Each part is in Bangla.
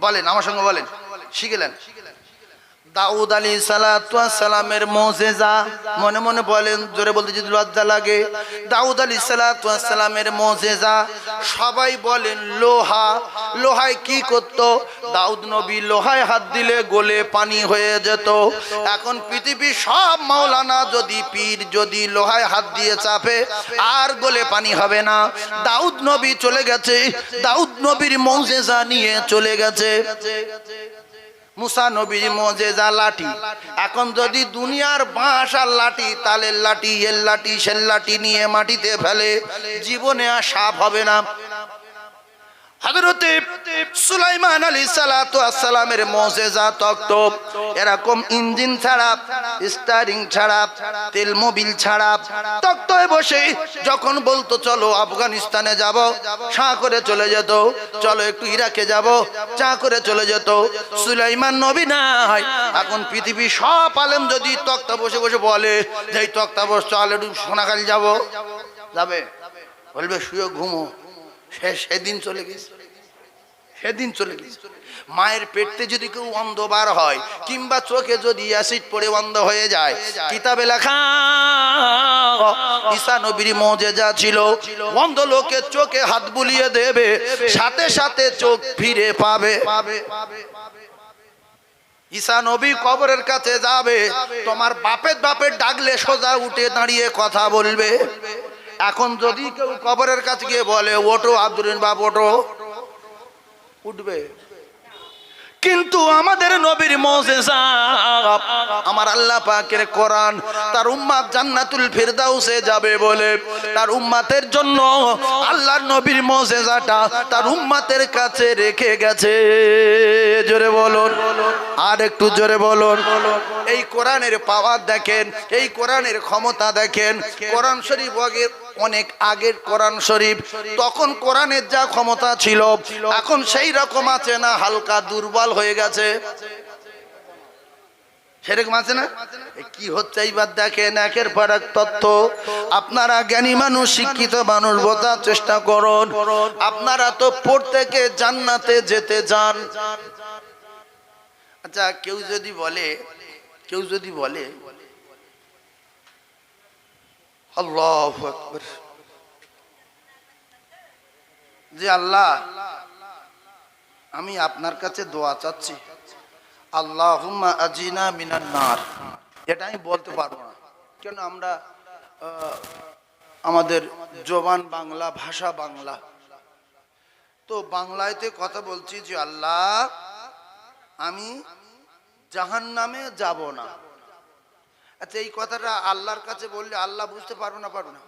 বলেন আমার সঙ্গে বলেন, শিখলেন দাউদ আলাইহিস সালাতু ওয়াস সালামের মুজিজা। মনে মনে বলেন, জোরে বলতে যদি লজ্জা লাগে। দাউদ আলাইহিস সালাতু ওয়াস সালামের মুজিজা। সবাই বলেন লোহা। লোহায় কি করত? দাউদ নবী লোহায় হাত দিলে গলে পানি হয়ে যেত। এখন পৃথিবীর সব মাওলানা যদি পীর যদি লোহায় হাত দিয়ে চাপে আর গলে পানি হবে না। দাউদ নবী চলে গেছে, দাউদ নবীর মুজিজা নিয়ে চলে গেছে। মুসা নবীর মুজিজা লাঠি। এখন যদি দুনিয়ার বাঁশ আর লাঠি, তালের লাঠি, এর লাঠি, সের লাঠি নিয়ে মাটিতে ফেলে, জীবনে আর সাপ হবে না। হযরতে সুলাইমান আলাইহিস সালাতু ওয়াস সালামের মুজিজা তক্ত। এরকম ইঞ্জিন ছাড়া, স্টিয়ারিং ছাড়া, তেল মোবিল ছাড়া তক্তয় বসে যখন বলতো চলো আফগানিস্তানে যাব, চা করে চলে যেত। চলো একটু ইরাকে যাব, চা করে চলে যেত। সুলাইমান নবী নাই। এখন পৃথিবী সব আলেম যদি তক্তা বসে বসে বলে যে এই তক্তা বস চল একটু সোনাখালি যাব, যাবে? বলবে শুয়ে ঘুমো। সেদিন চলে গেছে, সেদিন চলে গেছে। মায়ের পেটে যদি কেউ অন্ধ বার হয়, কিংবা চোখে যদি অ্যাসিড পড়ে অন্ধ হয়ে যায়, কিতাবে লেখা ঈসা নবীর মুজিজা ছিল, অন্ধ লোকের চোখে হাত বুলিয়ে দেবে, সাথে সাথে চোখ ফিরে পাবে। ঈসা নবী কবরের কাছে যাবে, তোমার বাপের বাপের ডাকলে সোজা উঠে দাঁড়িয়ে কথা বলবে। এখন যদি কেউ কবরের কাছে গিয়ে বলে ওঠো আব্দুল বাপ ওঠো, উঠবে। কিন্তু আমাদের নবীর মুজিজা, আমার আল্লাহ পাকের কোরআন, তার উম্মত জান্নাতুল ফিরদাউসে যাবে বলে তার উম্মতের জন্য আল্লাহর নবীর মুজিজাটা তার উম্মতের কাছে রেখে গেছে। জোরে বলুন, আর একটু জোরে বলুন। এই কোরআনের পাওয়ার দেখেন, এই কোরআনের ক্ষমতা দেখেন। কোরআন শরীফ অনেক আগের কোরআন শরীফ, তখন কোরআনের যা ক্ষমতা ছিল এখন সেই রকম আছে না, হালকা দুর্বল হয়ে গেছে। সেরকম আছে না? কি হচ্ছে এইবার দেখেন, একের পর এক তথ্য। আপনারা জ্ঞানী মানুষ, শিক্ষিত মানুষ, বোঝার চেষ্টা করুন। আপনারা তো প্রত্যেকে জান্নাতে যেতে চান। আচ্ছা কেউ যদি বলে আল্লাহু আকবার, যে আল্লাহ আমি আপনার কাছে দোয়া চাচ্ছি, আল্লাহুম্মা আজিনা মিনান নার, এটা আমি বলতে পারবো না। কেন? আমরা আমাদের জবান বাংলা, ভাষা বাংলা, তো বাংলাতে কথা বলছি যে আল্লাহ আমি জাহান্নামে যাব না। আচ্ছা এই কথাটা আল্লাহর কাছে বললে আল্লাহ বুঝতে পারবে না? পারবে না?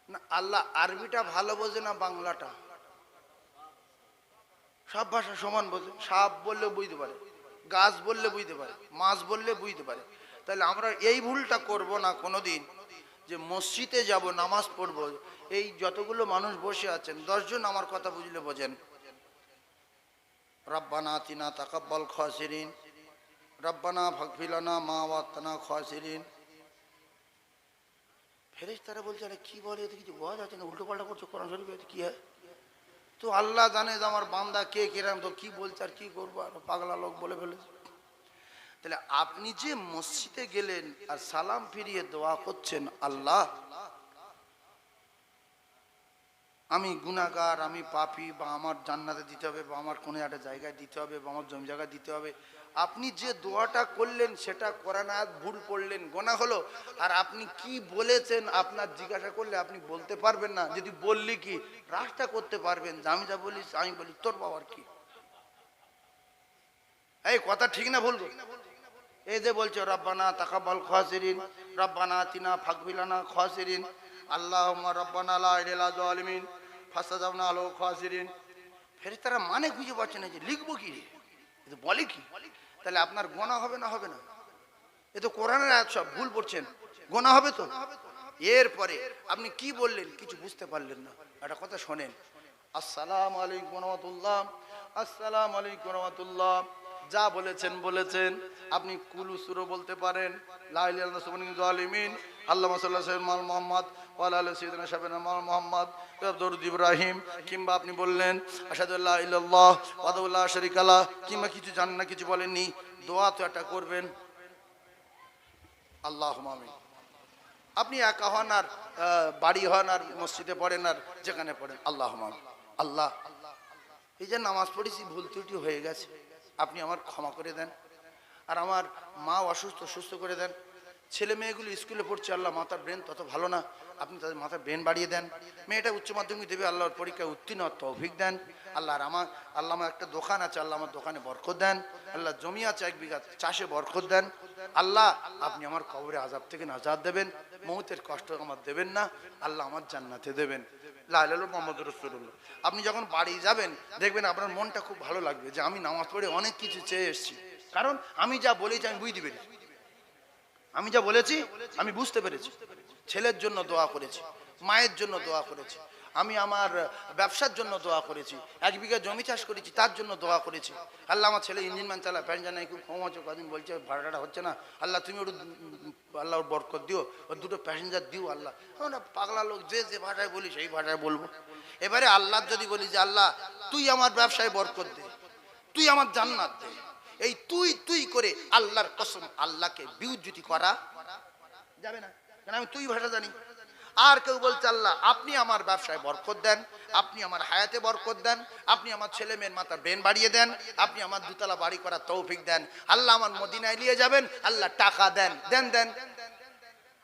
না, আল্লাহ আরবিটা ভালো বোঝে না বাংলাটা? সব ভাষা সমান বোঝে। সাপ বললে বুঝতে পারে, গাছ বললে বুঝতে পারে, মাছ বললে বুঝতে পারে। তাহলে আমরা এই ভুলটা করব না কোনোদিন, যে মসজিদে যাব, নামাজ পড়বো। এই যতগুলো মানুষ বসে আছেন 10 জন আমার কথা বুঝলে বোঝেন। রব্বানা আতিনা তাকাব্বাল খাসিরিন, রব্বানা ফাগফির লানা মা ওয়াতানা খাসিরিন। ফেরেশতারা বলছে আরে কি বলে, এতে কিছু বোঝা যাচ্ছে না, উল্টো পাল্টা করছে কোরআন শরীফে, কি হয়? তো আল্লাহ জানে যে আমার বান্দা কে কিরাম, তো কি বলছে আর কি করবো, আর পাগলা লোক বলে ফেলেছে। তাহলে আপনি যে মসজিদে গেলেন আর সালাম ফিরিয়ে দোয়া করছেন, আল্লাহ আমি গুনাহগার, আমি পাপী, বা আমার জান্নাতে দিতে হবে, বা আমার কোনো একটা জায়গায় দিতে হবে, বা আমার জমি জায়গায় দিতে হবে। আপনি যে দোয়াটা করলেন সেটা কোরআন আয়াত ভুল পড়লেন, গুনাহ হলো। আর আপনি কি বলেছেন আপনার জিজ্ঞাসা করলে আপনি বলতে পারবেন না। যদি বললি কি রাস্তা করতে পারবেন, যে আমি যা বলিস আমি বলি তোর বাবার কি? এই কথা ঠিক না ভুল? এই যে বলছে রব্বানা তাকাব্বাল খাসিরিন, রব্বানা আতিনা ফাগফির লানা খাসিরিন, আল্লাহুম্মা রব্বানা লা ইলাহা ইল্লা যালিমিন ফাসতাজাবনা আল খাসিরিন। ফেরেশতারা মানে খুঁজে পাচ্ছে না যে লিখবো কি রে, এটা বলে কি? তাহলে আপনার গুনাহ হবে না? হবে না? এ তো কোরআনের আয়াত, সব ভুল পড়ছেন, গুনাহ হবে তো। এরপরে আপনি কি বললেন কিছু বুঝতে পারলেন না। একটা কথা শোনেন, আসসালামু আলাইকুম ওয়া রাহমাতুল্লাহ, আসসালামু আলাইকুম ওয়া রাহমাতুল্লাহ। যা বলেছেন বলেছেন। আপনি কুলু সূরা বলতে পারেন, লা ইলাহা ইল্লাল্লাহ সুবহানাহু ওয়া তাআলা, আল্লাহুম্মা সাল্লি আলা সাইয়্যিদিনা মুহাম্মদ ওয়া আলা আলি সাইয়্যিদিনা শাফিনা মুহাম্মদ দরুদ ইব্রাহিম, কিংবা আপনি বললেন আশহাদু আল্লা ইলাহা ইল্লাল্লাহ ওয়াহদাহু লা শারীকা লাহ, কিংবা কিছু জানেন না, কিছু বলেননি, দোয়া তো একটা করবেন। আল্লাহুম্মা আমিন। আপনি একা হন আর বাড়ি হন আর মসজিদে পড়েন আর যেখানে পড়েন আল্লাহুম্মা আমিন। আল্লাহ, এই যে নামাজ পড়েছি ভুল ত্রুটি হয়ে গেছে, আপনি আমার ক্ষমা করে দেন। আর আমার মা অসুস্থ, সুস্থ করে দেন। ছেলে মেয়েগুলো স্কুলে পড়ছে, আল্লাহ মাথার ব্রেন তত ভালো না, আপনি তাদের মাথার ব্রেন বাড়িয়ে দেন। মেয়েটা উচ্চ মাধ্যমিক দেবে, আল্লাহর পরীক্ষায় উত্তীর্ণ হওয়ার তৌফিক দেন। আল্লাহ আমার একটা দোকান আছে, আল্লাহ আমার দোকানে বরকত দেন। আল্লাহ জমি আছে 1 বিঘা, চাষে বরকত দেন। আল্লাহ আপনি আমার কবরে আযাব থেকে নাজাত দেবেন, মৌতের কষ্ট আমার দেবেন না, আল্লাহ আমার জান্নাতে দেবেন। লা ইলাহা ইল্লাল্লাহ মুহাম্মাদুর রাসূলুল্লাহ। আপনি যখন বাড়ি যাবেন দেখবেন আপনার মনটা খুব ভালো লাগবে যে আমি নামাজ পড়ে অনেক কিছু চেয়ে এসেছি, কারণ আমি যা বলেছি আমি বুঝতে পেরেছি, আমি যা বলেছি আমি বুঝতে পেরেছি। ছেলের জন্য দোয়া করেছি, মায়ের জন্য দোয়া করেছি, আমি আমার ব্যবসার জন্য দোয়া করেছি, 1 বিঘা জমি চাষ করেছি তার জন্য দোয়া করেছি। আল্লাহ আমার ছেলে ইঞ্জিন ম্যান চালা, প্যান্ট জানাই খুব কম আছে, কদিন বলছে ভাড়াটা হচ্ছে না, আল্লাহ তুমি ওর আল্লাহ ওর বরকত দিও, ওর 2টো প্যাসেঞ্জার দিও। আল্লাহ, আমরা পাগলা লোক, যে যে ভাষায় বলি সেই ভাষায় বলবো। এবারে আল্লাহ যদি বলি যে আল্লাহ তুই আমার ব্যবসায় বরকত দে, তুই আমার জান্নাত দে, এই তুই তুই করে আল্লাহর কসম আল্লাহকে বিউজ্জতি করা যাবে না, কারণ আমি তুই ভাষা জানি। আর কেউ বলছে আল্লাহ আপনি আমার ব্যবসায় বরকত দেন, আপনি আমার হায়াতে বরকত দেন, আপনি আমার ছেলে মেয়ের মাথার ব্রেন বাড়িয়ে দেন, আপনি আমার 2তলা বাড়ি করার তৌফিক দেন, আল্লাহ আমার মদিনায় নিয়ে যাবেন, আল্লাহ টাকা দেন, দেন দেন,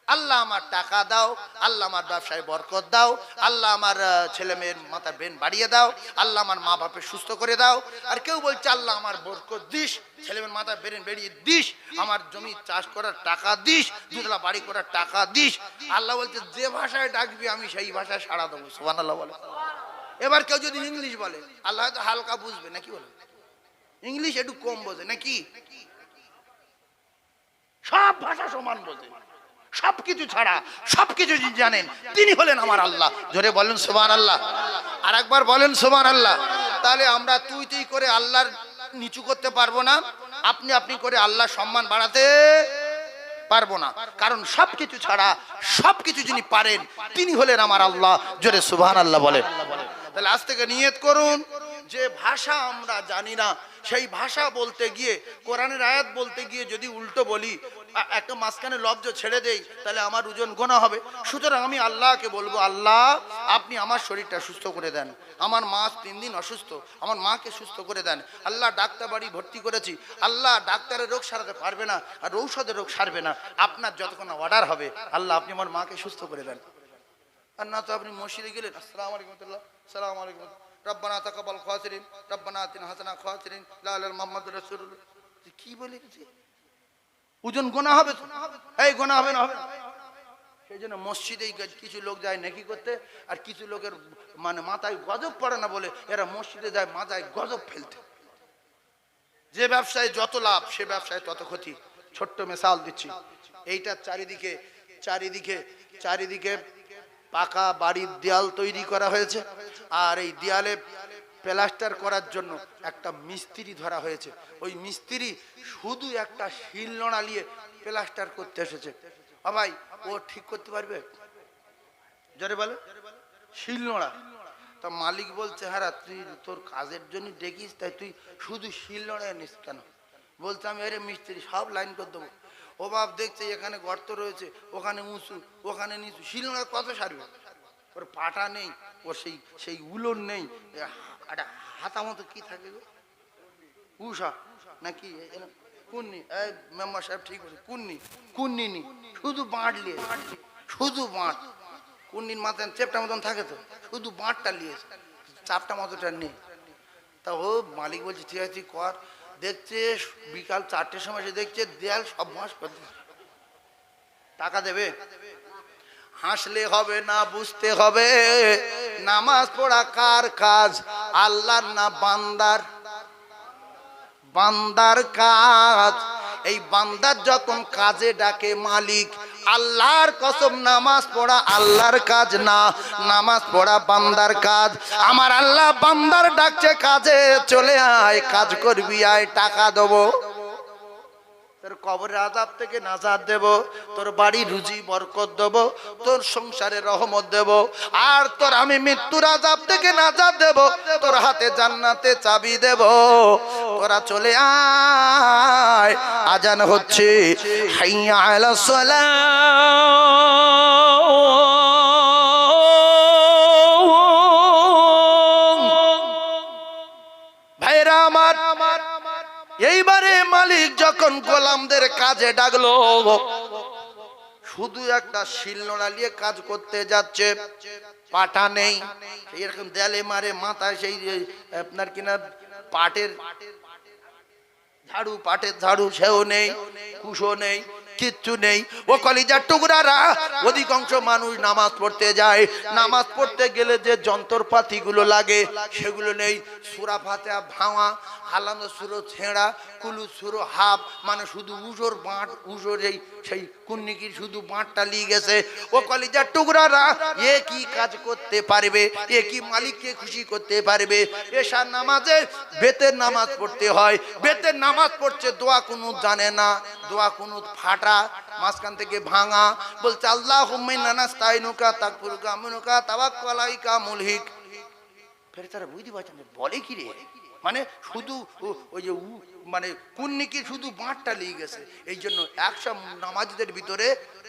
আল্লাহ আমার টাকা দাও, আল্লাহ আমার ব্যবসায় বরকত দাও, আল্লাহ আমার ছেলে মেয়ের মাথার ব্রেন বাড়িয়ে দাও, আল্লাহ আমার মা বাপের সুস্থ করে দাও। আর কেউ বলছে আল্লাহ আমার বরকত দিস, ছেলে মেয়ের মাথার ব্রেন বেরিয়ে দিস, আমার জমি চাষ করার টাকা দিস, 2তলা বাড়ি করার টাকা দিস। আল্লাহ বলছে যে ভাষায় ডাকবি আমি সেই ভাষায় সাড়া দেবো। সুবহানাল্লাহ বলে। এবার কেউ যদি ইংলিশ বলে, আল্লাহ হয়তো হালকা বুঝবে নাকি, বলে ইংলিশ একটু কম বোঝে নাকি, সব ভাষা সমান বোঝে, সবকিছু ছাড়া সবকিছু জানেন, তিনি হলেন আমার আল্লাহ। জোরে বলেন সুবহানাল্লাহ, আর একবার বলেন সুবহানাল্লাহ। তাহলে আমরা তুই তুই করে আল্লাহর নিচু করতে পারবো না, আপনি আপনি করে আল্লাহর সম্মান বাড়াতে পারবো না, কারণ সবকিছু ছাড়া সবকিছু যিনি পারেন তিনি হলেন আমার আল্লাহ। জোরে সুবহানাল্লাহ বলেন। তাহলে আজ থেকে নিয়ত করুন যে ভাষা আমরা জানি না, সেই ভাষা বলতে গিয়ে, কোরআনের আয়াত বলতে গিয়ে যদি উল্টো বলি, একটা মাঝখানে লব্জ ছেড়ে দেই, তাহলে আমার ওজন গোনা হবে। সুতরাং আমি আল্লাহকে বলবো আল্লাহ আপনি আমার শরীরটা সুস্থ করে দেন, আমার মা 3 দিন অসুস্থ, আমার মাকে সুস্থ করে দেন। আল্লাহ ডাক্তার বাড়ি ভর্তি করেছি, আল্লাহ ডাক্তারের রোগ সারাতে পারবে না আর ঔষধের রোগ সারবে না, আপনার যতক্ষণ অর্ডার হবে আল্লাহ আপনি আমার মাকে সুস্থ করে দেন। আর না তো আপনি মসজিদে গেলেন আসসালামু আলাইকুম আসসালামু আলাইকুম রব্বানা তাকাব্বাল খাসিরিন রব্বানা আতিনা হাসানা খাসিরিন লা ইলাহা ইল্লাল্লাহ মুহাম্মাদুর রাসূলুল্লাহ, কি বলেছি? ওজন গোনা হবে তো, এই গোনা হবে না, হবে না। সেই জন্য মসজিদে কিছু লোক যায় নেকি করতে, আর কিছু লোকের মানে মাথায় গজব পড়ে না বলে এরা মসজিদে যায় মাথায় গজব ফেলতে। যে ব্যবসায় যত লাভ সে ব্যবসায় তত ক্ষতি। ছোট্ট মিসাল দিচ্ছি, এইটার চারিদিকে চারিদিকে চারিদিকে পাকা বাড়ির দেয়াল তৈরি করা হয়েছে, আর এই দেয়ালে প্লাস্টার করার জন্য একটা মিস্ত্রি ধরা হয়েছে। ওই মিস্ত্রি শুধু একটা শিলনোড়া নিয়ে প্লাস্টার করতে এসেছে। ভাই ও ঠিক করতে পারবে? জোরে বলে শিলনোড়া। তা মালিক বলছে হ্যাঁ তুই তোর কাজের জন্য ডেকিস, তাই তুই শুধু শিলনোড়া নিস কেন? বলছে আমি আরে মিস্ত্রি সব লাইন করে দেবো। ও বাপ দেখছে এখানে গর্ত রয়েছে, ওখানে উঁচু, ওখানে নিচু, শিলনোড়া কত সারবে? ওর পাটা নেই, ওর সেই উলন নেই, একটা হাতা মতো কি থাকে গো, উষা নাকি কুন্নি? এই মেম্বার সাহেব ঠিক বলছে, কুন্নি কুন্নি নি, শুধু বাঁট নিয়ে, শুধু বাঁট। কুন্নির মাথায় চেপটা মতন থাকে তো, শুধু বাঁটটা নিয়েছে, চাপটা মতোটা নেই। তা ও মালিক বলছে ঠিক আছে কর। দেখছে বিকাল 4টের সময় সে দেখছে দেয়াল সব মাস করে টাকা দেবে। হাসলে হবে না, বুঝতে হবে নামাজ পড়া কার কাজ? আল্লাহর না বান্দার? বান্দার কাজ। এই বান্দার যখন কাজে ডাকে মালিক, আল্লাহর কসম নামাজ পড়া আল্লাহর কাজ না, নামাজ পড়া বান্দার কাজ। আমার আল্লাহ বান্দার ডাকছে কাজে চলে আয়, কাজ করবি আয়, টাকা দেবো। তোর কবরের আযাব থেকে নাজাত দেব, তোর বাড়ি রুজি বরকত দেব, তোর সংসারে রহমত দেব, আর তোর আমি মৃত্যুর আযাব থেকে নাজাত দেব, তোর হাতে জান্নাতে চাবি দেব। তোরা চলে আয়, আজান হচ্ছে, হাইয়া আলাস সালাহ। ভাইরা আমার, এইবারে মালিক যখন গোলামদের কাজে ডাকলো, শুধু একটা শিলনোড়া নিয়ে কাজ করতে যাচ্ছে, পাটা নেই, এরকম দেয়ালে মারে মাথায় সেই আপনার কিনা পাটের ঝাড়ু, পাটের ঝাড়ু সেও নেই, কুশো নেই, কিচ্ছু নেই। ও কলিজার টুকরারা, অধিকাংশ মানুষ নামাজ পড়তে যায়, নামাজ পড়তে গেলে যে যন্ত্রপাতি গুলো লাগে সেগুলো নেই। সূরা ফাতিহা ভাঙা, হালাম সুরো ছেঁড়া, কুলু সুরো হাফ, মানে শুধু উজোর বাঁট, উজোর এই সেই কুন্নিকির শুধু বাঁটটা লিয়ে গেছে। ও কলিজার টুকরারা, এ কি কাজ করতে পারবে? এ কি মালিককে খুশি করতে পারবে? এশার নামাজে বেতের নামাজ পড়তে হয়, বেতের নামাজ পড়ছে, দোয়া কুনুত জানে না, দোয়া কুনুত ফাটা, মাঝখান থেকে ভাঙা, বলছে আল্লাহুম্মা ইন্না নাস্তাইনুকা তাকফুরুকা আমিনুকা তাওয়াক্কাল আলাইকা মুলহিক। ফের তারা বুঝতে পারছেন বলে কি রে, মানে শুধু ওই যে মানে কুন্নিকি শুধু বাঁটটা লিয়ে গেছে। এই জন্য 100 নামাজিদের ভিতরে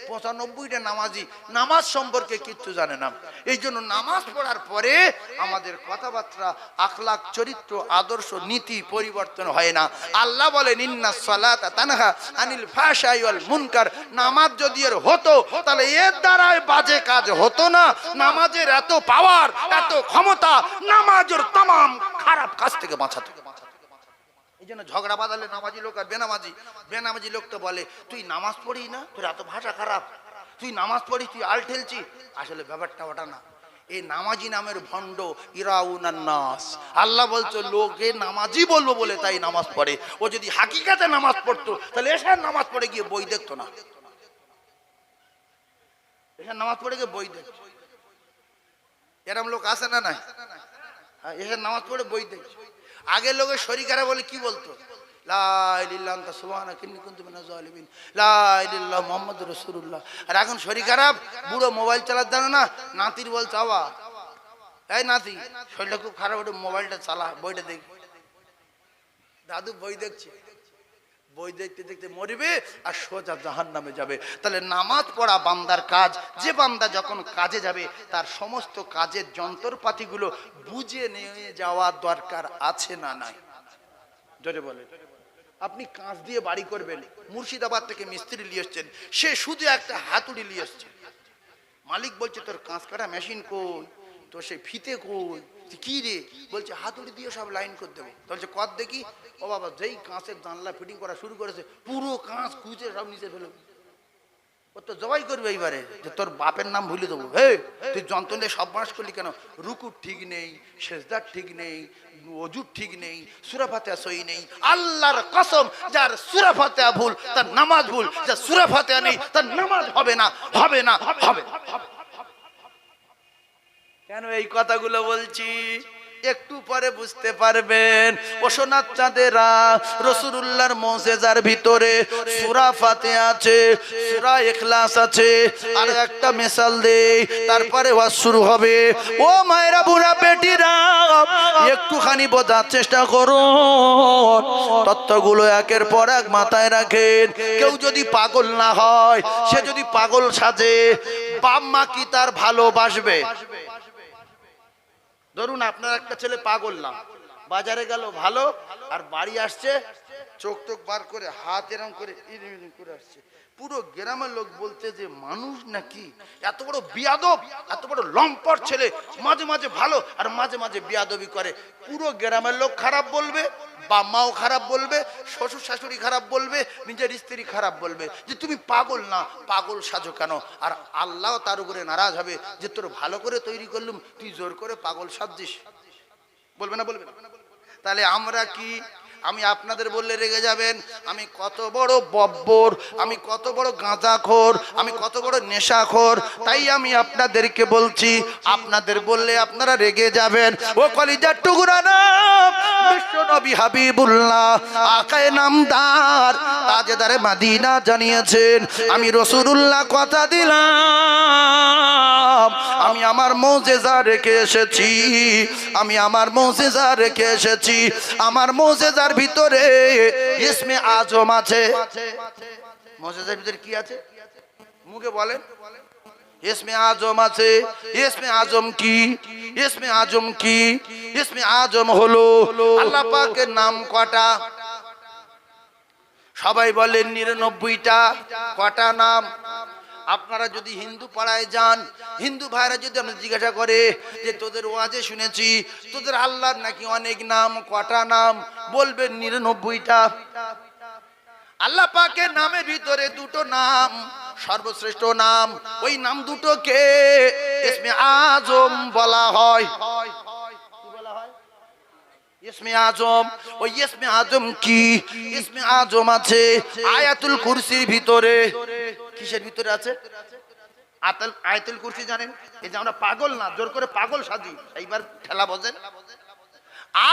95টা নামাজি নামাজ সম্পর্কে কিচ্ছু জানে না। এই জন্য নামাজ পড়ার পরে আমাদের কথাবার্তা, আখলাক, চরিত্র, আদর্শ, নীতি পরিবর্তন হয় না। আল্লাহ বলেন ইন্নাস সালাতা তানহা আনিল ফাহশাই ওয়াল মুনকার। নামাজ যদি এর হতো তাহলে এর দ্বারাই বাজে কাজ হতো না। নামাজের এত পাওয়ার, এত ক্ষমতা, নামাজের तमाम খারাপ কাজ থেকে বাঁচাতো। এই জন্য ঝগড়া বাঁধালে নামাজি লোক আর বেনামাজি লোক তো বলে তুই নামাজ পড়ি না, তোর এত ভাষা খারাপ, তুই নামাজ পড়ি, তুই আল ঠেলছি। আসলে ব্যাপারটা ওটা না। এই নামাজি নামের ভণ্ড ইরাউনান নাস। আল্লাহ বলছে লোকে নামাজি বলবো বলে তাই নামাজ পড়ে। ও যদি হাকিকাতে নামাজ পড়তো তাহলে এসার নামাজ পড়ে গিয়ে বই দেখতো না। এসার নামাজ পড়ে গিয়ে বই দেখতো। এরম লোক আছে না নাই? এসার নামাজ পড়ে বই দেখছে। আগের লোকের শরীকারা বলে কি বলতো, লা ইলাহা ইল্লাল্লাহ আনতা সুবহানাকা ইন্নী কুনতু মিনাজ জালিমিন, লা ইলাহা ইল্লাল্লাহ মুহাম্মাদুর রাসূলুল্লাহ। আর এখন শরীকারা বুড়ো মোবাইল চালাতে জানে না, নাতির বলছে বাবা এই নাতি শরীরটা খুব খারাপ, ওটা মোবাইলটা চালা, বইটা দেখি। দাদু বই দেখছে, বই দেখতে দেখতে মরবে আর সোজা জাহান্নামে যাবে। তাহলে নামাজ পড়া বান্দার কাজ। যে বান্দা যখন কাজে যাবে তার সমস্ত কাজের যন্ত্রপাতিগুলো বুঝে নিয়ে যাওয়া দরকার আছে না নাই? জোরে বলে। আপনি কাঁচ দিয়ে বাড়ি করবেন, মুর্শিদাবাদ থেকে মিস্ত্রি নিয়ে এসছেন, সে শুধু একটা হাতুড়ি নিয়ে এসছে। মালিক বলছে তোর কাঁচ কাটা মেশিন কই, তোর সেই ফিতে কই, কি রে? বলছে হাতুড়ি দিয়ে সব লাইন করে দেবো। বলছে কর দেখি। ও বাবা, যেই কাঁচের জানলা ফিটিং করা শুরু করেছে পুরো কাঁচ খুঁজে সব নিচে ফেলো। ও তো জবাই করবে এইবারে যে তোর বাপের নাম ভুলে দেবো। হে তুই যন্ত্রণে সব বাস করলি কেন? রুকুর ঠিক নেই, সেজদার ঠিক নেই, ওজুর ঠিক নেই, সূরা ফাতিহা সহি নেই। আল্লাহর কসম, যার সূরা ফাতিহা ভুল তার নামাজ ভুল, যার সূরা ফাতিহা নেই তার নামাজ হবে না, হবে না, হবে। কেন এই কথাগুলো বলছি একটু পরে বুঝতে পারবেন। ও সোনার চাঁদেরা, রাসূলুল্লাহর মুজিজার ভিতরে সূরা ফাতিহা আছে, সূরা ইখলাস আছে। আর একটা মিসাল দেই, তারপরে ওয়াজ শুরু হবে। ও মায়েরা, বুড়া বেটিরা, একটুখানি বোঝার চেষ্টা করুন, তত্ত্বগুলো একের পর এক মাথায় রাখেন। কেউ যদি পাগল না হয়, সে যদি পাগল সাজে, বাপ মা কি তার ভালোবাসবে? ধরুন আপনার একটা ছেলে পাগল না, বাজারে গেল ভালো, আর বাড়ি আসছে চোখ টোক বার করে হাত এরম করে করে আসছে। পুরো গ্রামের লোক বলতে যে মানুষ নাকি, এত বড় বিয়াদব, এত বড় লম্পট ছেলে, মাঝে মাঝে ভালো আর মাঝে মাঝে বিয়াদবি করে। পুরো গ্রামের লোক খারাপ বলবে, বাপ মাও খারাপ বলবে, শ্বশুর শাশুড়ি খারাপ বলবে, নিজের স্ত্রী খারাপ বলবে যে তুমি পাগল না, পাগল সাজো কেন? আর আল্লাহ তার উপরে নারাজ হবে যে তোর ভালো করে তৈরি করলুম, তুই জোর করে পাগল সাজছিস। বলবে না? বলবে না? তাহলে আমরা কি আমি আপনাদের বললে রেগে যাবেন। আমি কত বড় বব্বর, আমি কত বড় গাঁজাখোর, আমি কত বড় নেশাখোর, তাই আমি আপনাদেরকে বলছি, আপনাদের বললে আপনারা রেগে যাবেন। ও কলিজার টুকরা না, বিশ্ব নবী হাবিবুল্লাহ আকায়ে নামদার তাজেদারে মাদিনা জানিয়েছেন, আমি রাসূলুল্লাহ কথা দিলাম, আমি আমার মুজিজা রেখে এসেছি, আমি আমার মুজিজা রেখে এসেছি। আমার মুজিজার ভিতরে ইসমে আজম আছে। মুজিজার ভিতরে কি আছে? মুখে বলেন। ইসমে আজম আছে। ইসমে আজম কি? ইসমে আজম কি? ইসমে আজম হলো আল্লাহ পাকের নাম কটা? সবাই বলেন 99টা। কটা নাম? আপনারা যদি হিন্দু পাড়ায় যান, হিন্দু ভাইরা যদি আমরা জিজ্ঞাসা করে যে তোদের ওয়াজে শুনেছি তোদের আল্লাহর নাকি অনেক নাম, কটা নাম? বলবেন 99টা। আল্লাহ পাকের নামের ভিতরে দুটো নাম সর্বশ্রেষ্ঠ নাম, ওই নাম দুটোকে ইসমে আজম বলা হয়। ইসমে আজম। ওই ইসমে আজম কি? ইসমে আজম আছে আয়াতুল কুরসির ভিতরে। কিসের ভিতরে আছে? আয়াতুল কুরসি জানেন? এই যে আমরা পাগল না, জোর করে পাগল সাজি, এইবার ঠেলা বোঝেন।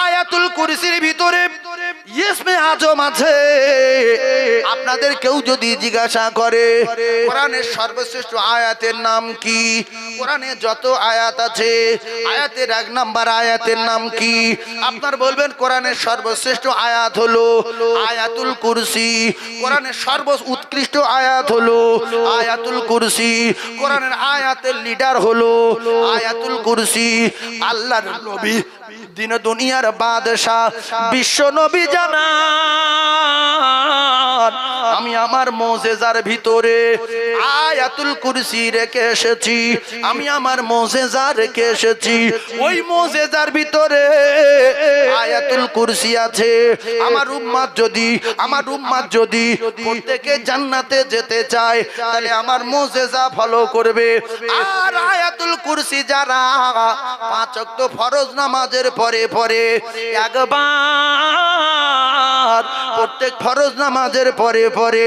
আয়াতুল কুরসির ভিতরে ইসমে আজম আছে। আপনাদের কেউ যদি জিজ্ঞাসা করে কোরআনের সর্বশ্রেষ্ঠ আয়াতের নাম কি, কোরআনে যত আয়াত আছে আয়াতের 1 নাম্বার আয়াতের নাম কি? আপনার বলবেন কোরআনের সর্বশ্রেষ্ঠ আয়াত হলো আয়াতুল কুরসি। কোরআনের সর্বোৎকৃষ্ট আয়াত হলো আয়াতুল কুরসি। কোরআনের আয়াতের লিডার হলো আয়াতুল কুরসি। আল্লাহর নবী দিন দুনিয়ার বাদশাহ বিশ্ব নবী জানান, আমি আমার মুজিজার ভিতরে আয়াতুল কুরসি রেখে এসেছি, আমি আমার মুজিজা রেখে এসেছি। ওই মুজিজার ভিতরে আয়াতুল কুরসি আছে। আমার উম্মত যদি প্রত্যেকে জান্নাতে যেতে চায় তাহলে আমার মুজিজা ফলো করবে। আর আয়াতুল কুরসি যারা 5 ওয়াক্ত ফরজ নামাজের পরে পরে একবার, প্রত্যেক ফরজ নামাজের পরে পরে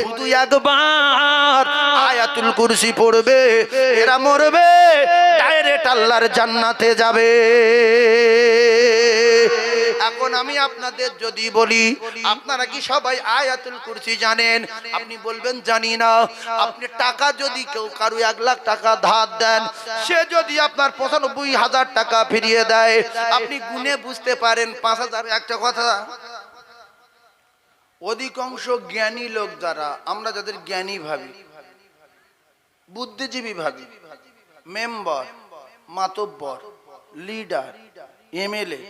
শুধু একবার আয়াতুল কুরসি পড়বে, এরা মরবে ডাইরেক্ট আল্লাহর জান্নাতে যাবে। এখন আমি আপনাদের যদি বলি আপনারা কি সবাই আয়াতুল কুরসি জানেন? আপনি বলবেন জানি না। আপনি টাকা যদি কেউ কারো 1 লাখ টাকা ধার দেন, সে যদি আপনার 95,000 টাকা ফিরিয়ে দেয়, আপনি গুনে বুঝতে পারেন 5,000। একটা কথা, অধিকাংশ জ্ঞানী লোক যারা, আমরা যাদের জ্ঞানী ভাবি, বুদ্ধিজীবী ভাবি, মেম্বার, মাতব্বর, leader, MLA,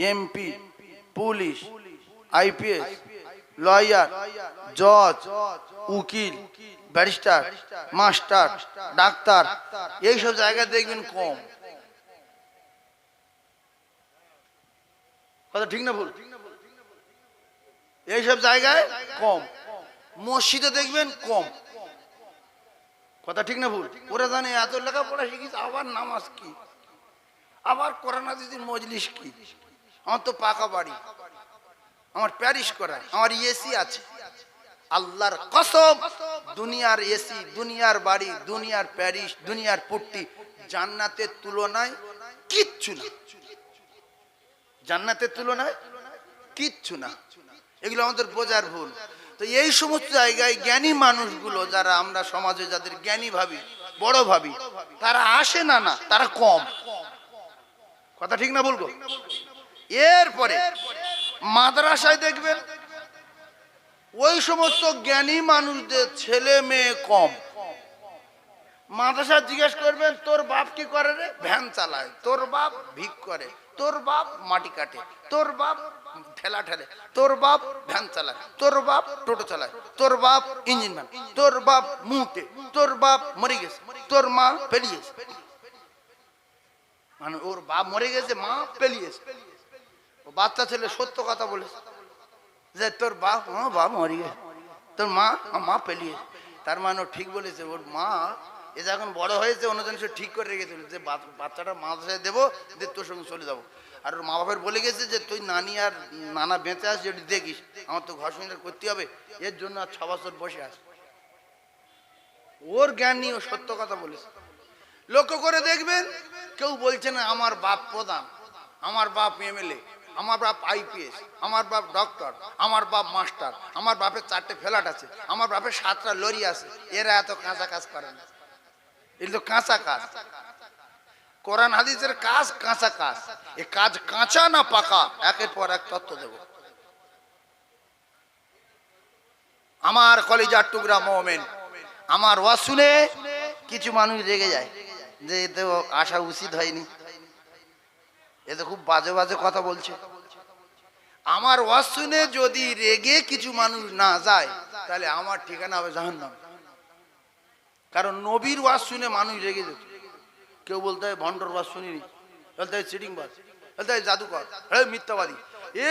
MP, police, IPS, lawyer, জজ, উকিল, ব্যারিস্টার, মাস্টার, ডাক্তার, এইসব জায়গায় দেখবেন কম। কথা ঠিক না ভুল? এইসব জায়গায় কম। মসজিদে দেখবেন কম। কথা ঠিক না ভুল? ওরা জানে এত লেখাপড়া শিখিস, আবার নামাজ কি, আবার কোরআন হাদিসের মজলিস কি। আমার তো পাকা বাড়ি, আমার প্যারিস করা, আমার এসি আছে। আল্লাহর কসম, দুনিয়ার এসি, দুনিয়ার বাড়ি, দুনিয়ার প্যারিস, দুনিয়ার পুট্টি জান্নাতের তুলনায় কিচ্ছু না। জান্নাতের তুলনায় কিচ্ছু না। এগুলো আমাদের বোঝার ভুল। তো এই সমস্ত জায়গায় জ্ঞানী মানুষগুলো যারা আমরা সমাজে যাদের জ্ঞানী ভাবি, বড় ভাবি, তারা আসে না, না তারা কম। কথা ঠিক না বলবো? এরপরে মাদ্রাসায় দেখবেন ওই সমস্ত জ্ঞানী মানুষদের ছেলে মেয়ে কম। মাদ্রাসা জিজ্ঞেস করবেন তোর বাপ কি করে রে? ভ্যান চালায়। তোর বাপ ভিক করে। তোর বাপ মাটি কাটে। তোর বাপ ঠেলা ঠেলে। তোর বাপ ভ্যান চালায়। তোর বাপ টোটো চালায়। তোর বাপ ইঞ্জিন ম্যান। তোর বাপ মুটে। তোর বাপ মরে গেছে। তোর মা পেলিয়েছে। মানে ওর বাপ মরে গেছে, মা পেলিয়েছে। ও বাচ্চা ছেলে সত্য কথা বলেছে যে তোর বাপ মরে গেছে, তোর মা পেলিয়েছে। তার মানে ও ঠিক বলেছে। ওর মা এ যখন বড় হয়েছে অন্যজন সে ঠিক করে রেখেছিল যে বাচ্চাটা মাদ্রাসায় দেবো, তোর সঙ্গে চলে যাবো। আর ওর মা বাবার বলে গেছে যে তুই নানি আর নানা বেঁচে আস, যদি দেখিস আমার তো ঘর সংসার করতে হবে, এর জন্য আর 6 বছর বসে আস। ওর জ্ঞান নিয়ে ও সত্য কথা বলেছে। লক্ষ্য করে দেখবেন, কেউ বলছে না আমার বাপ প্রধান, আমার বাপ এমএলএ, আমার বাপ আইপিএস, আমার বাপ ডক্টর, আমার বাপ মাস্টার, আমার বাপের 4টে ফ্ল্যাট আছে, আমার বাপের 7টা লরি আছে। এরা এত কাঁচা কাজ করে না, এগুলো কাঁচা কাজ। কোরআন হাদিসের কাজ কাঁচা কাজ। এ কাজ কাঁচা না পাকা, একের পর এক তত্ত্ব দেব। আমার কলিজার টুকরা মুমিন, আমার ওয়াজ শুনে কিছু মানুষ রেগে যায় যে এতে আসা উচিত হয়নি, এতে খুব বাজে বাজে কথা বলছে। আমার ওয়াজ শুনে যদি রেগে কিছু মানুষ না যায়, তাহলে আমার ঠিকানা হবে জাহান্নাম। কারণ নবীর ওয়াজ শুনে মানুষ রেগে যেত। কেউ বলতে হয় ভণ্ডর ওয়াজ শুনিনি, বলতে হয় চিটিংবাজ, বলতে হয় জাদুকর, মিথ্যাবাদী।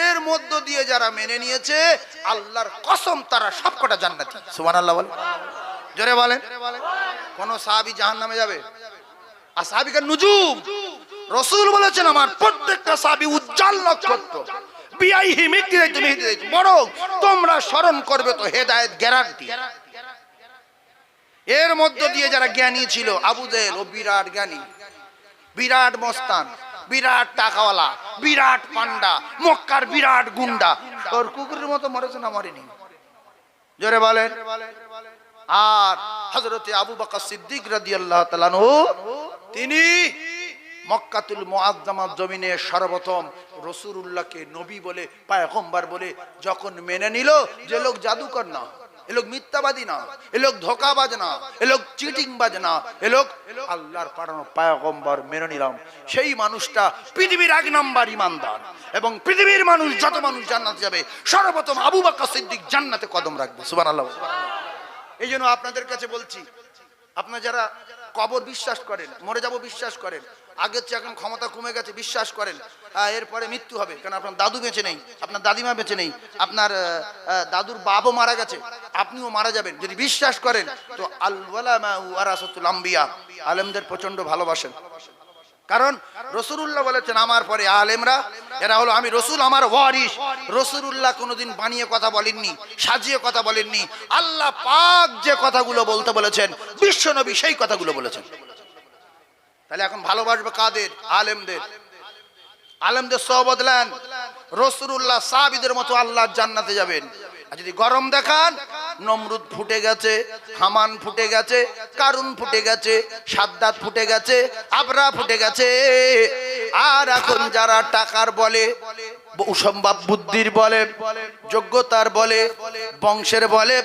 এর মধ্য দিয়ে যারা মেনে নিয়েছে, আল্লাহর কসম তারা সবকটা জান্নাতি। সুবহানাল্লাহ বলেন, জোরে বলেন। কোন সাহাবী জাহান্নামে যাবে? আর সাহাবীকে নুজুম, রাসূল বলেছেন আমার প্রত্যেকটা সাহাবী উজ্জ্বল নক্ষত্র, বিআইহি মিকদাইতু মিহদাইতু, বরং তোমরা স্মরণ করবে তো হেদায়েত গ্যারান্টি। এর মধ্য দিয়ে যারা জ্ঞানী ছিল, আবু জেহেল ও বিরাট জ্ঞানী, বিরাট মস্তান, বিরাট টাকাওয়ালা, বিরাট পান্ডা, মক্কার বিরাট গুন্ডা, ওর কুকুরের মতো মরেছে না মরেনি? জোরে বলেন। আর হযরতে আবু বকর সিদ্দিক রাদিয়াল্লাহু তাআলা আনহু, তিনি মক্কাতুল মুআজ্জামার জমিনে সর্বপ্রথম রাসূলুল্লাহকে নবী বলে, পয়গম্বর বলে যখন মেনে নিল, যে লোক জাদুকর না, এ লোক মিথ্যাবাদী না, এ লোক ধোঁকাবাজ না, এ লোক চিটিংবাজ না, এ লোক আল্লাহর পাঠানো পয়গম্বর মেনে নিলাম, সেই মানুষটা পৃথিবীর 1 নম্বর ইমানদার। এবং পৃথিবীর মানুষ যত মানুষ জান্নাতে যাবে, সর্বপ্রথম আবু বকর সিদ্দিক জান্নাতে কদম রাখবে। সুবহানাল্লাহ। এই জন্য আপনাদের কাছে বলছি, আপনারা যারা কবর বিশ্বাস করেন, মরে যাব বিশ্বাস করেন, আগের চেয়ে এখন ক্ষমতা কমে গেছে বিশ্বাস করেন, এরপরে মৃত্যু হবে, কারণ আপনার দাদু বেঁচে নেই, আপনার দাদিমা বেঁচে নেই, আপনার দাদুর বাবও মারা গেছে, আপনিও মারা যাবেন, যদি বিশ্বাস করেন তো আল উলামা ওয়ারাসাতুল আম্বিয়া, আলেমদের প্রচন্ড ভালোবাসেন। কারণ রাসূলুল্লাহ বলেছেন আমার পরে আলেমরা, এরা হলো আমি রাসূল আমার ওয়ারিস। রাসূলুল্লাহ কোনোদিন বানিয়ে কথা বলেননি, সাজিয়ে কথা বলেননি। আল্লাহ পাক যে কথাগুলো বলতে বলেছেন, বিশ্ব নবী সেই কথাগুলো বলেছেন। তাহলে এখন ভালোবাসবে কাদের? আলেমদের। আলেমদের সোহবত নেন, রাসূলুল্লাহ সাহাবীদের মতো আল্লাহর জান্নাতে যাবেন। আর যদি গরম দেখান, নমরুদ ফুটে গেছে, হামান ফুটে গেছে, কারুন ফুটে গেছে, সাদ্দাত ফুটে গেছে, আবরা ফুটে গেছে। আর এখন যারা টাকার বলে, অসম্ভব বুদ্ধির বলে, যোগ্যতার বলে, বংশের বলে,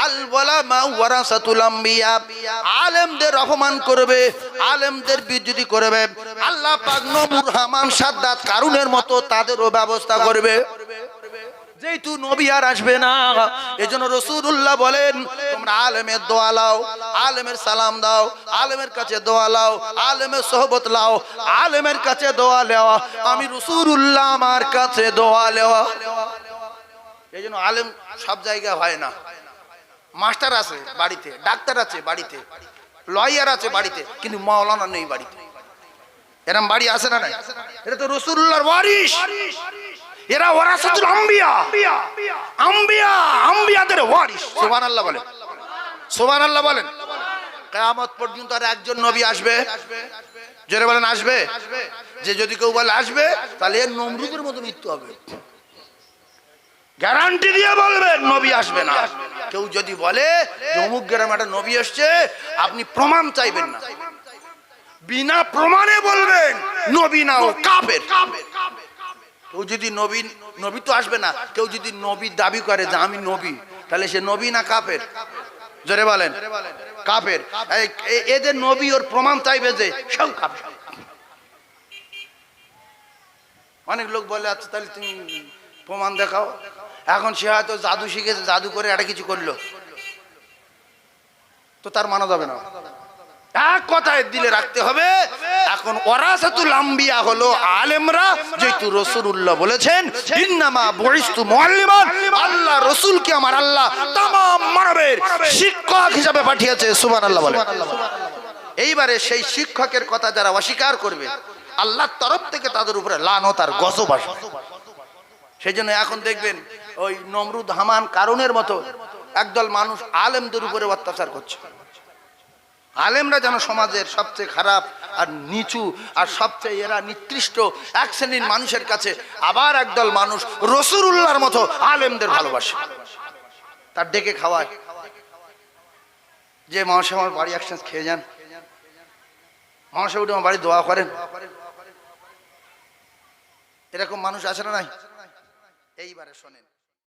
আল উলামা ওয়ারাসাতুল আম্বিয়া, আলেমদের অপমান করবে, আলেমদের বিদ্রুতি করবে, আল্লাহ পাক নমরুদ, হামান, সাদ্দাত, কারুনের মতো তাদেরও ব্যবস্থা করবে। যেহেতু নবী আর আসবে না, এজন্য রাসূলুল্লাহ বলেন তোমরা আলেমের দোয়া লাও, আলেমের সালাম দাও, আলেমের কাছে দোয়া লাও, আলেমের সোহবত লাও, আলেমের কাছে দোয়া লেওয়া, আমি রাসূলুল্লাহ আমার কাছে দোয়া লেওয়া। এজন্য আলেম সব জায়গায় হয় না। মাস্টার আছে বাড়িতে, ডাক্তার আছে বাড়িতে, লয়ার আছে বাড়িতে, কিন্তু মাওলানা নেই বাড়িতে। এরকম বাড়ি আছে না নাই? এটা তো রাসূলুল্লাহর ওয়ারিস, এরা ওয়ারাসাতুল আম্বিয়া, আম্বিয়া, আম্বিয়াদের ওয়ারিস। সুবহানাল্লাহ বলেন, সুবহানাল্লাহ বলেন। কিয়ামত পর্যন্ত আর একজন নবী আসবে, জোরে বলেন আসবে। যে যদি কেউ বলে আসবে, তাহলে এর নমরুদের মতো মৃত্যু হবে। গ্যারান্টি দিয়ে বলবেন নবী আসবে না। কেউ যদি বলে অমুক গ্রামে একটা নবী আসছে, আপনি প্রমাণ চাইবেন না, বিনা প্রমাণে বলবেন নবী না, ও কাফের। কেউ যদি নবী তো আসবে না, কেউ যদি নবী দাবি করে যে আমি নবী, তাহলে সে নবী না কাফের? জোরে বলেন, কাফের। এদের নবী ওর প্রমাণ চাইবে যে সব কাফের। অনেক লোক বলে আচ্ছা তাহলে তুমি প্রমাণ দেখাও। এখন সে হয়তো জাদু শিখেছে, জাদু করে একটা কিছু করলো, তো তার মানা যাবে না। এক কথায় দিলে রাখতে হবে, এখন ওয়ারাসাতুল আম্বিয়া হলো আলেমরা। যেহেতু রাসূলুল্লাহ বলেছেন ইন্নামা বুইস্তু মুআল্লিমান, আল্লাহ রাসূলকে আমার আল্লাহ तमाम মানবের শিক্ষক হিসেবে পাঠিয়েছে। সুবহানাল্লাহ বলেন। এইবারে সেই শিক্ষকের কথা যারা অস্বীকার করবে, আল্লাহর তরফ থেকে তাদের উপরে লানত আর গজব আসবে। সেই জন্য এখন দেখবেন ওই নমরুদ হামান কারণের মতো একদল মানুষ আলেমদের উপরে অত্যাচার করছে। আলেমরা যেন সমাজের সবচেয়ে খারাপ আর নিচু আর সবচেয়ে এরা নিকৃষ্ট এক শ্রেণীর মানুষের কাছে, আবার একদল মানুষ রাসূলুল্লাহর মতো আলেমদের ভালোবাসে, তার ডেকে খাওয়ায় যে মানুষ আমার বাড়ি একসাথে খেয়ে যান, মানুষের উঠে আমার বাড়ি দোয়া করেন। এরকম মানুষ আছে না নাই? এইবারে শোনেন।